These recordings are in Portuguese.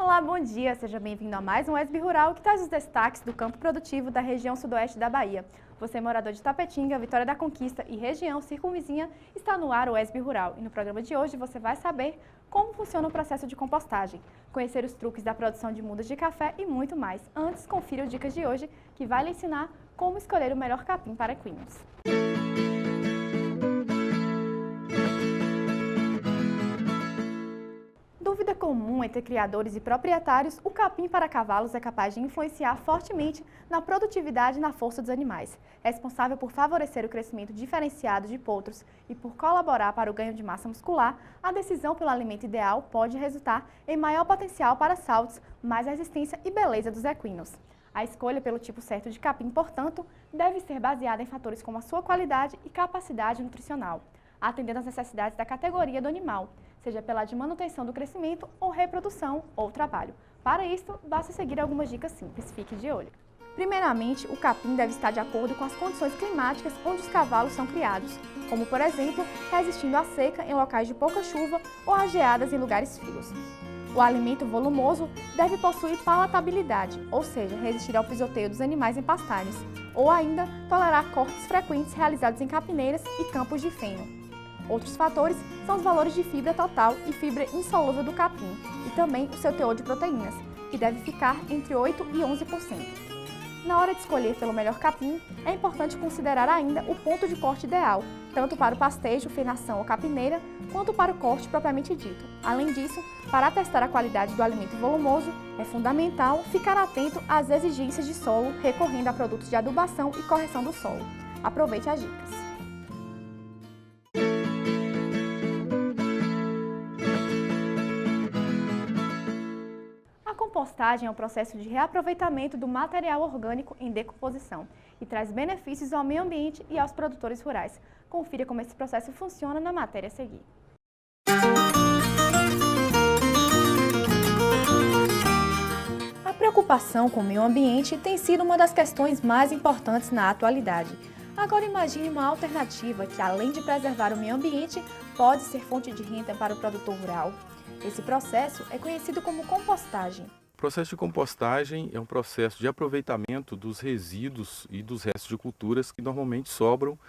Olá, bom dia! Seja bem-vindo a mais um ESB Rural que traz os destaques do campo produtivo da região sudoeste da Bahia. Você, morador de Tapetinga, Vitória da Conquista e região circunvizinha, está no ar o ESB Rural. E no programa de hoje você vai saber como funciona o processo de compostagem, conhecer os truques da produção de mudas de café e muito mais. Antes, confira o Dicas de hoje, que vai lhe ensinar como escolher o melhor capim para equinos. Dúvida comum entre criadores e proprietários, o capim para cavalos é capaz de influenciar fortemente na produtividade e na força dos animais. É responsável por favorecer o crescimento diferenciado de potros e por colaborar para o ganho de massa muscular, a decisão pelo alimento ideal pode resultar em maior potencial para saltos, mais resistência e beleza dos equinos. A escolha pelo tipo certo de capim, portanto, deve ser baseada em fatores como a sua qualidade e capacidade nutricional, atendendo às necessidades da categoria do animal, seja pela de manutenção do crescimento ou reprodução ou trabalho. Para isso, basta seguir algumas dicas simples, fique de olho. Primeiramente, o capim deve estar de acordo com as condições climáticas onde os cavalos são criados, como por exemplo, resistindo à seca em locais de pouca chuva ou a geadas em lugares frios. O alimento volumoso deve possuir palatabilidade, ou seja, resistir ao pisoteio dos animais em pastagens, ou ainda tolerar cortes frequentes realizados em capineiras e campos de feno. Outros fatores são os valores de fibra total e fibra insolúvel do capim e também o seu teor de proteínas, que deve ficar entre 8% e 11%. Na hora de escolher pelo melhor capim, é importante considerar ainda o ponto de corte ideal, tanto para o pastejo, fenação ou capineira, quanto para o corte propriamente dito. Além disso, para atestar a qualidade do alimento volumoso, é fundamental ficar atento às exigências de solo, recorrendo a produtos de adubação e correção do solo. Aproveite as dicas! A compostagem é um processo de reaproveitamento do material orgânico em decomposição e traz benefícios ao meio ambiente e aos produtores rurais. Confira como esse processo funciona na matéria a seguir. A preocupação com o meio ambiente tem sido uma das questões mais importantes na atualidade. Agora imagine uma alternativa que, além de preservar o meio ambiente, pode ser fonte de renda para o produtor rural. Esse processo é conhecido como compostagem. O processo de compostagem é um processo de aproveitamento dos resíduos e dos restos de culturas que normalmente sobram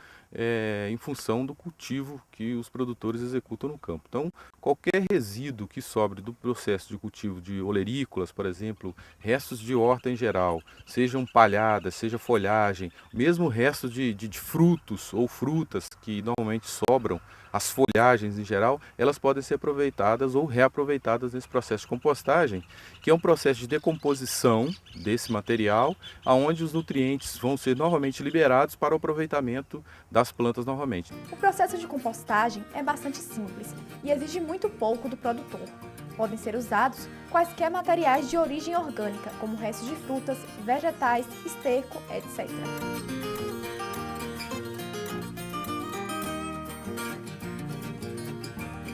em função do cultivo que os produtores executam no campo. Então, qualquer resíduo que sobre do processo de cultivo de olerícolas, por exemplo, restos de horta em geral, sejam palhadas, seja folhagem, mesmo restos de frutos ou frutas que normalmente sobram, as folhagens em geral, elas podem ser aproveitadas ou reaproveitadas nesse processo de compostagem, que é um processo de decomposição desse material, onde os nutrientes vão ser novamente liberados para o aproveitamento das plantas novamente. O processo de compostagem é bastante simples e exige muito pouco do produtor. Podem ser usados quaisquer materiais de origem orgânica, como restos de frutas, vegetais, esterco, etc.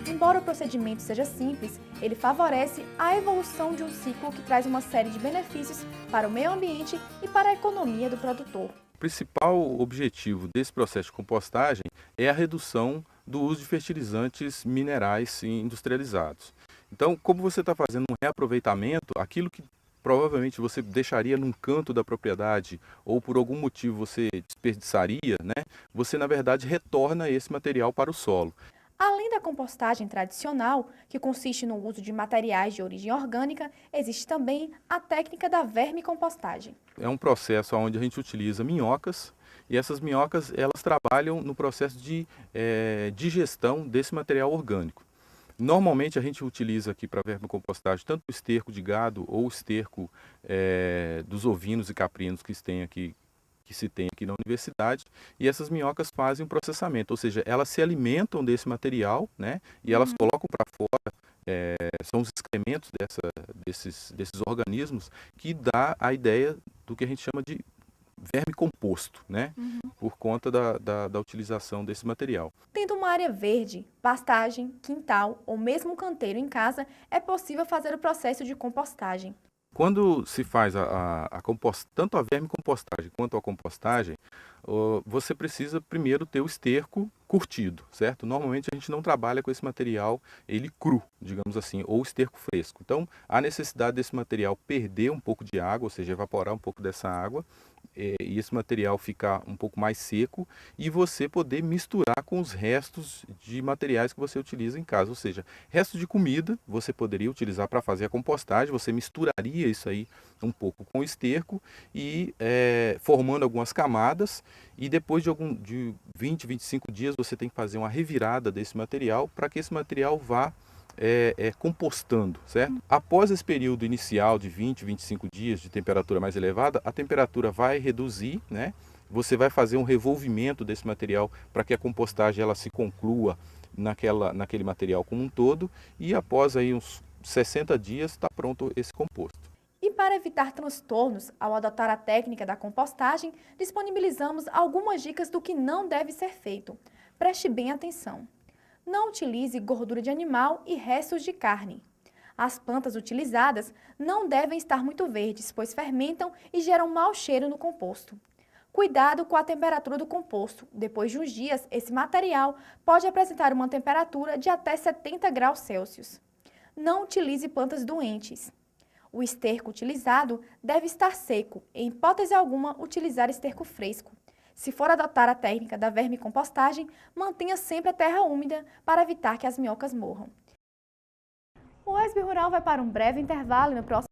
Embora o procedimento seja simples, ele favorece a evolução de um ciclo que traz uma série de benefícios para o meio ambiente e para a economia do produtor. O principal objetivo desse processo de compostagem é a redução do uso de fertilizantes minerais industrializados. Então, como você está fazendo um reaproveitamento, aquilo que provavelmente você deixaria num canto da propriedade ou por algum motivo você desperdiçaria, você na verdade retorna esse material para o solo. Além da compostagem tradicional, que consiste no uso de materiais de origem orgânica, existe também a técnica da vermicompostagem. É um processo onde a gente utiliza minhocas e essas minhocas elas trabalham no processo de digestão desse material orgânico. Normalmente a gente utiliza aqui para vermicompostagem tanto o esterco de gado ou o esterco dos ovinos e caprinos que se tem aqui na universidade, e essas minhocas fazem um processamento, ou seja, elas se alimentam desse material, e elas colocam para fora, são os excrementos desses organismos que dá a ideia do que a gente chama de verme composto, por conta da utilização desse material. Tendo uma área verde, pastagem, quintal ou mesmo um canteiro em casa, é possível fazer o processo de compostagem. Quando se faz tanto a vermicompostagem quanto a compostagem, você precisa primeiro ter o esterco curtido, certo? Normalmente a gente não trabalha com esse material, ele cru, digamos assim, ou esterco fresco. Então, há necessidade desse material perder um pouco de água, ou seja, evaporar um pouco dessa água, e esse material ficar um pouco mais seco e você poder misturar com os restos de materiais que você utiliza em casa. Ou seja, restos de comida você poderia utilizar para fazer a compostagem, você misturaria isso aí um pouco com o esterco e formando algumas camadas, e depois de 20, 25 dias você tem que fazer uma revirada desse material para que esse material vá compostando, certo? Após esse período inicial de 20, 25 dias de temperatura mais elevada, a temperatura vai reduzir, né? Você vai fazer um revolvimento desse material para que a compostagem ela se conclua naquele material como um todo, e após aí uns 60 dias está pronto esse composto. E para evitar transtornos ao adotar a técnica da compostagem, disponibilizamos algumas dicas do que não deve ser feito. Preste bem atenção. Não utilize gordura de animal e restos de carne. As plantas utilizadas não devem estar muito verdes, pois fermentam e geram mau cheiro no composto. Cuidado com a temperatura do composto. Depois de uns dias, esse material pode apresentar uma temperatura de até 70 graus Celsius. Não utilize plantas doentes. O esterco utilizado deve estar seco. Em hipótese alguma, utilizar esterco fresco. Se for adotar a técnica da vermicompostagem, mantenha sempre a terra úmida para evitar que as minhocas morram. O SB Rural vai para um breve intervalo e no próximo